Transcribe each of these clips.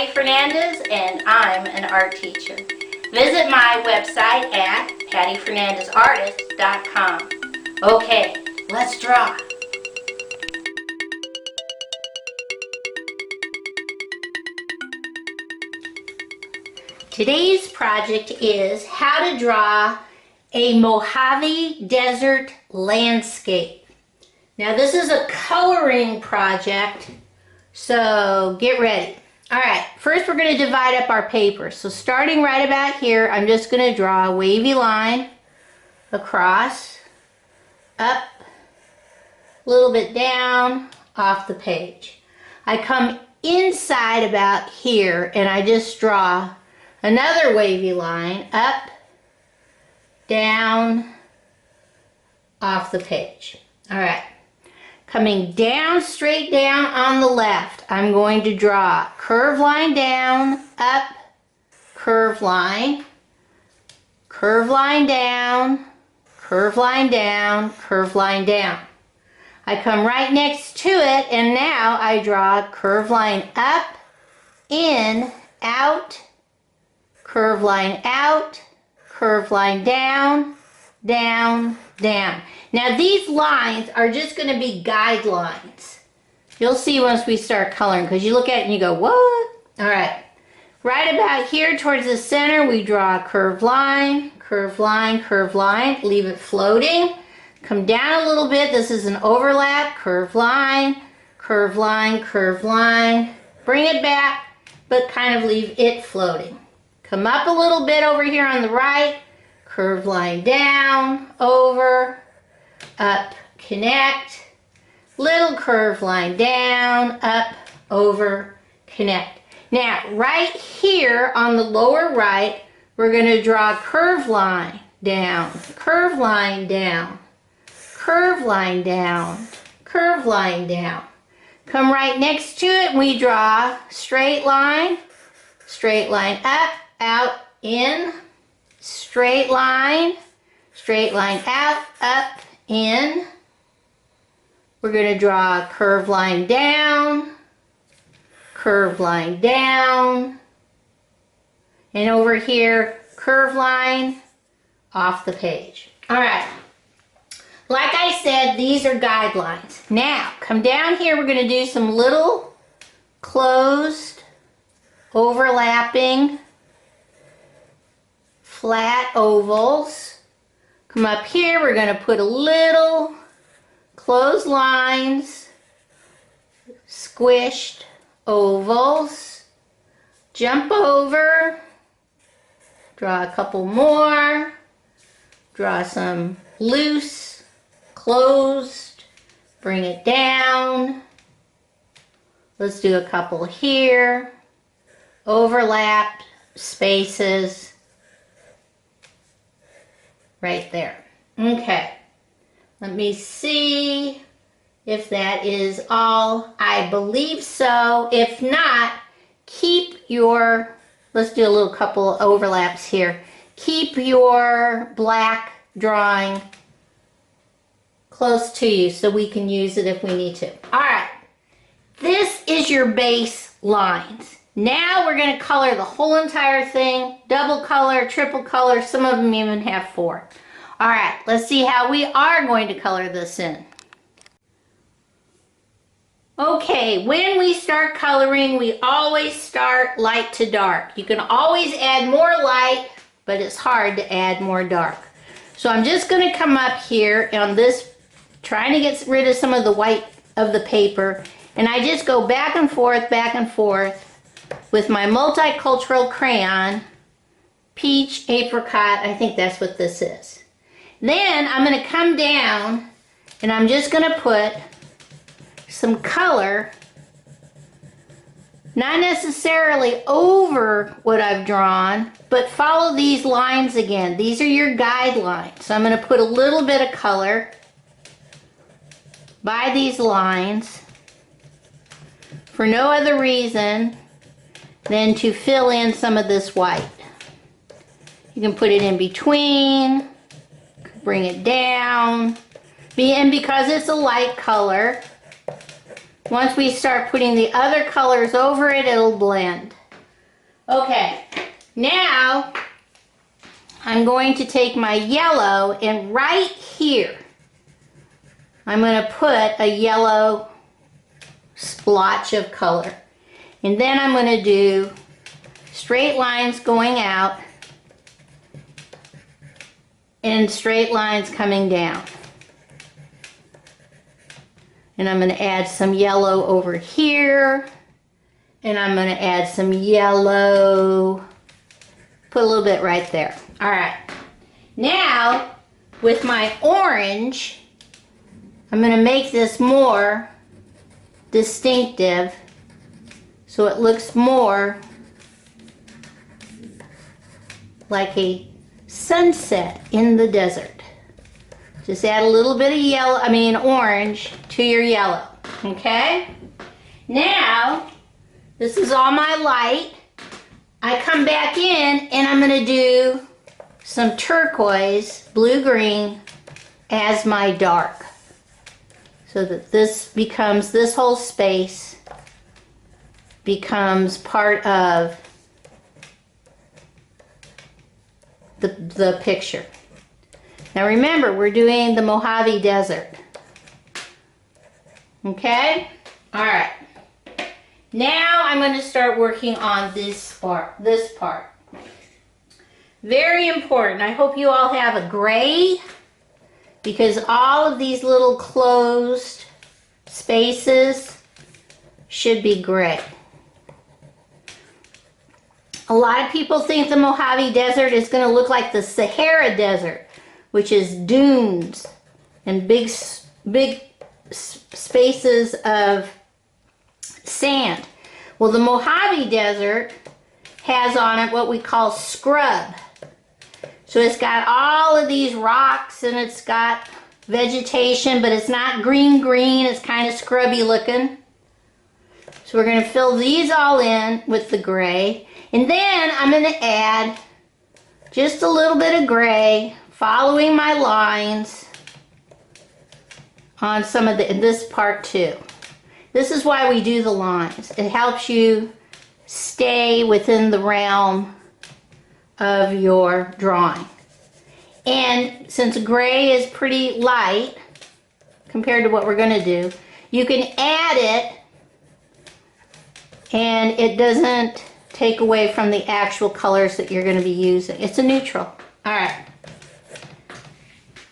Patty Fernandez and I'm an art teacher. Visit my website at pattyfernandezartist.com. Okay, let's draw. Today's project is how to draw a Mojave Desert Landscape. Now this is a coloring project, so get ready. All right, first we're going to divide up our paper. So starting right about here, I'm just going to draw a wavy line across, up, a little bit down, off the page. I come inside about here and I just draw another wavy line, up, down, off the page. All right. Coming down, straight down on the left, I'm going to draw curved line down, up, curved line down, curved line down, curved line down. I come right next to it and now I draw curved line up, in, out, curved line out, curved line down, down, down. Now these lines are just going to be guidelines. You'll see once we start coloring, because you look at it and you go, what? All right. Right about here towards the center, we draw a curved line, curved line, curved line. Leave it floating. Come down a little bit. This is an overlap. Curved line, curved line, curved line. Bring it back, but kind of leave it floating. Come up a little bit over here on the right. Curved line down, over, up, connect. Little curved line down, up, over, connect. Now, right here on the lower right, we're going to draw a curved line down, curved line down, curved line down, curved line down. Come right next to it, we draw straight line up, out, in, straight line out, up, in. We're going to draw a curved line down, and over here, curved line off the page. All right. Like I said, these are guidelines. Now, come down here, we're going to do some little closed, overlapping, flat ovals. Come up here, we're going to put a little closed lines, squished ovals, jump over, draw a couple more, draw some loose, closed, bring it down. Let's do a couple here, overlapped spaces, right there. Okay, let me see if that is all. I believe so. If not, keep your, let's do a little couple overlaps here. Keep your black drawing close to you so we can use it if we need to. All right, this is your base lines. Now we're going to color the whole entire thing, double color, triple color, some of them even have 4. All right, let's see how we are going to color this in. Okay, when we start coloring, we always start light to dark. You can always add more light, but it's hard to add more dark. So I'm just going to come up here on this, trying to get rid of some of the white of the paper, and I just go back and forth with my multicultural crayon, peach, apricot, I think that's what this is. Then I'm going to come down and I'm just going to put some color, not necessarily over what I've drawn, but follow these lines again. These are your guidelines. So I'm going to put a little bit of color by these lines for no other reason than to fill in some of this white. You can put it in between, bring it down, and because it's a light color, once we start putting the other colors over it, it'll blend. Okay, now I'm going to take my yellow and right here, I'm going to put a yellow splotch of color. And then I'm going to do straight lines going out and straight lines coming down. And I'm going to add some yellow over here. And I'm going to add some yellow, put a little bit right there. All right. Now, with my orange, I'm going to make this more distinctive so it looks more like a sunset in the desert. Just add a little bit of orange to your yellow, okay? Now, this is all my light. I come back in and I'm gonna do some turquoise, blue-green as my dark. So that this whole space becomes part of the picture. Now remember, we're doing the Mojave Desert. Okay? All right. Now I'm going to start working on this part. Very important. I hope you all have a gray, because all of these little closed spaces should be gray. A lot of people think the Mojave Desert is going to look like the Sahara Desert, which is dunes and big spaces of sand. Well, the Mojave Desert has on it what we call scrub. So it's got all of these rocks and it's got vegetation, but it's not green, it's kind of scrubby looking. So we're going to fill these all in with the gray. And then I'm going to add just a little bit of gray, following my lines on some of this part too. This is why we do the lines. It helps you stay within the realm of your drawing. And since gray is pretty light compared to what we're going to do, you can add it and it doesn't take away from the actual colors that you're going to be using. It's a neutral. All right.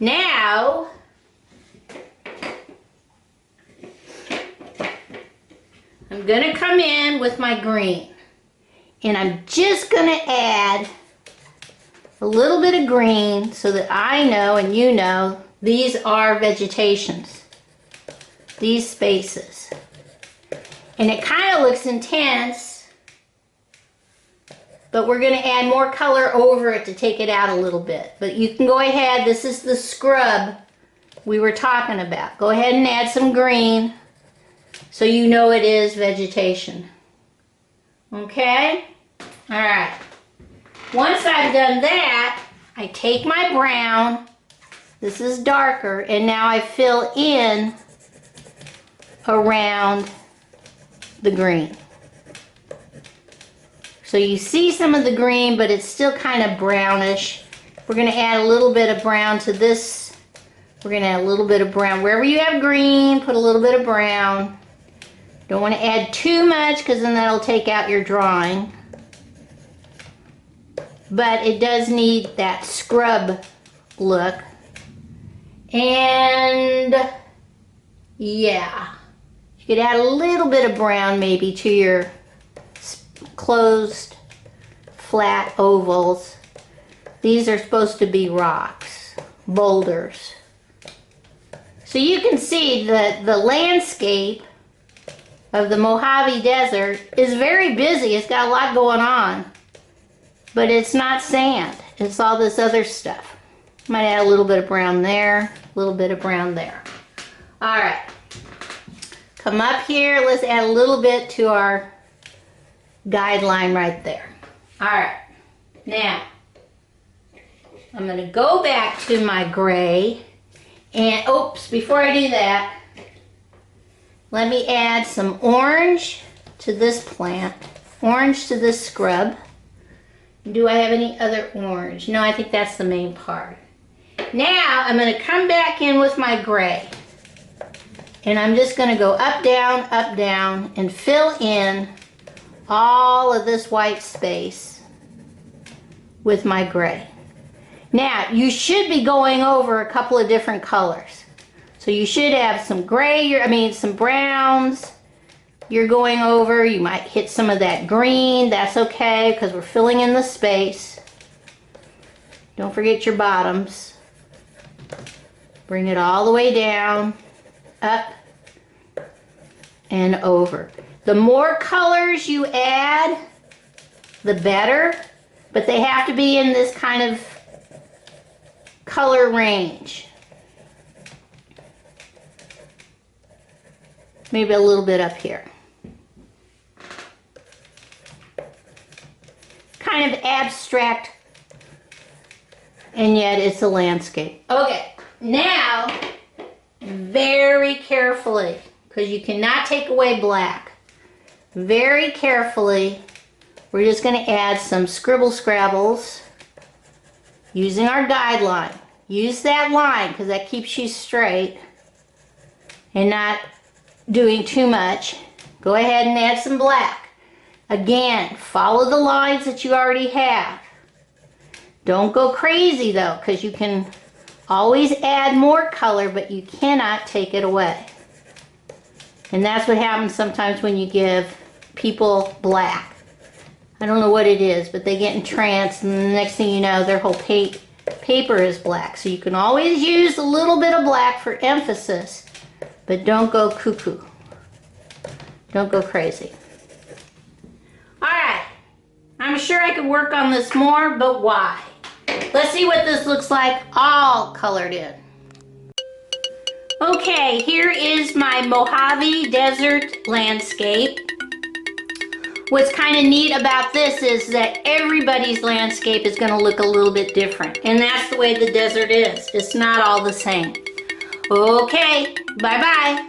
Now, I'm going to come in with my green, and I'm just going to add a little bit of green so that I know and you know these are vegetations, these spaces. And it kind of looks intense, but we're going to add more color over it to take it out a little bit. But you can go ahead, this is the scrub we were talking about. Go ahead and add some green so you know it is vegetation. Okay? All right. Once I've done that, I take my brown, this is darker, and now I fill in around the green. So you see some of the green, but it's still kind of brownish. We're going to add a little bit of brown to this. We're going to add a little bit of brown. Wherever you have green, put a little bit of brown. Don't want to add too much because then that'll take out your drawing. But it does need that scrub look. And yeah, you could add a little bit of brown maybe to your closed flat ovals. These are supposed to be rocks, boulders. So you can see that the landscape of the Mojave Desert is very busy. It's got a lot going on, but it's not sand. It's all this other stuff. Might add a little bit of brown there, a little bit of brown there. All right, come up here. Let's add a little bit to our guideline right there. All right, now I'm going to go back to my gray, and oops, before I do that, let me add some orange to this plant. orange to this scrub. Do I have any other orange? No, I think that's the main part. Now I'm going to come back in with my gray. And I'm just going to go up, down, and fill in all of this white space with my gray. Now, you should be going over a couple of different colors. So you should have some gray, some browns you're going over. You might hit some of that green. That's okay because we're filling in the space. Don't forget your bottoms. Bring it all the way down, up, and over. The more colors you add, the better, but they have to be in this kind of color range. Maybe a little bit up here. Kind of abstract, and yet it's a landscape. Okay, now, very carefully, because you cannot take away black. Very carefully, we're just going to add some scribble scrabbles using our guideline. Use that line because that keeps you straight and not doing too much. Go ahead and add some black. Again, follow the lines that you already have. Don't go crazy though, because you can always add more color, but you cannot take it away. And that's what happens sometimes when you give people black. I don't know what it is, but they get entranced, and the next thing you know, their whole paper is black. So you can always use a little bit of black for emphasis, but don't go cuckoo. Don't go crazy. All right, I'm sure I could work on this more, but why? Let's see what this looks like all colored in. Okay, here is my Mojave Desert Landscape. What's kind of neat about this is that everybody's landscape is going to look a little bit different. And that's the way the desert is. It's not all the same. Okay, bye-bye.